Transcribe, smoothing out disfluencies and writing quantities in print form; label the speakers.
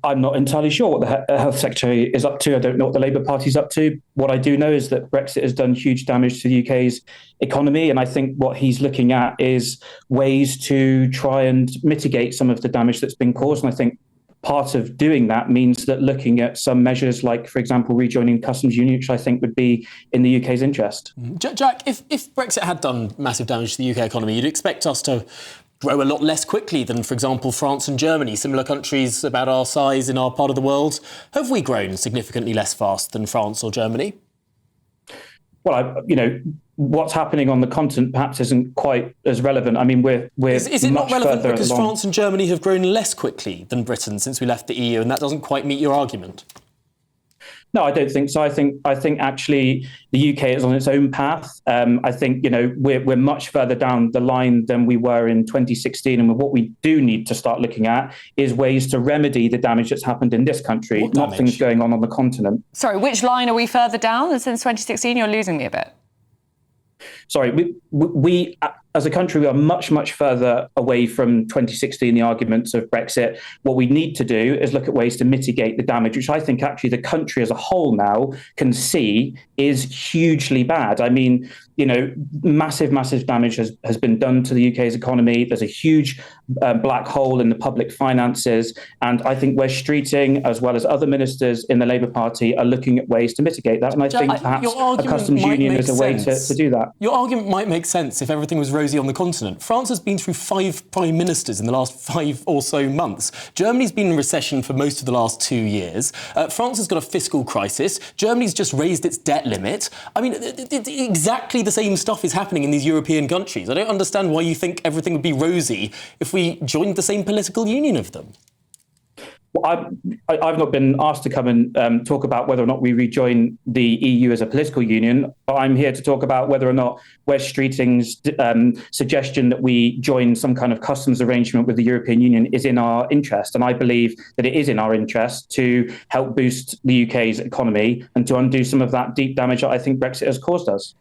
Speaker 1: I'm not entirely sure what the health secretary is up to. I don't know what the Labour Party's up to. What I do know is that Brexit has done huge damage to the UK's economy. And I think what he's looking at is ways to try and mitigate some of the damage that's been caused. And I think part of doing that means that looking at some measures like, for example, rejoining customs union, which I think would be in the UK's interest.
Speaker 2: Jack, if Brexit had done massive damage to the UK economy, you'd expect us to grow a lot less quickly than, for example, France and Germany, similar countries about our size in our part of the world. Have we grown significantly less fast than France or Germany?
Speaker 1: Well, what's happening on the continent perhaps isn't quite as relevant. I mean, we're
Speaker 2: is it
Speaker 1: much
Speaker 2: not relevant
Speaker 1: further
Speaker 2: because
Speaker 1: along.
Speaker 2: France and Germany have grown less quickly than Britain since we left the EU, and that doesn't quite meet your argument?
Speaker 1: No, I don't think so. I think actually the UK is on its own path. I think we're much further down the line than we were in 2016, and what we do need to start looking at is ways to remedy the damage that's happened in this country, not things going on the continent.
Speaker 3: Sorry, which line are we further down since 2016? You're losing me a bit.
Speaker 1: Sorry, we as a country, we are much, much further away from 2016, the arguments of Brexit. What we need to do is look at ways to mitigate the damage, which I think actually the country as a whole now can see is hugely bad. I mean, massive, massive damage has been done to the UK's economy. There's a huge black hole in the public finances. And I think Wes Streeting, as well as other ministers in the Labour Party, are looking at ways to mitigate that. And I think perhaps a customs union is a way to do that.
Speaker 2: Your argument might make sense if everything was rosy on the continent. France has been through 5 prime ministers in the last 5 or so months. Germany's been in recession for most of the last 2 years. France has got a fiscal crisis. Germany's just raised its debt limit. I mean, exactly the same stuff is happening in these European countries. I don't understand why you think everything would be rosy if we joined the same political union of them.
Speaker 1: Well, I've not been asked to come and talk about whether or not we rejoin the EU as a political union. But I'm here to talk about whether or not Wes Streeting's suggestion that we join some kind of customs arrangement with the European Union is in our interest. And I believe that it is in our interest to help boost the UK's economy and to undo some of that deep damage that I think Brexit has caused us.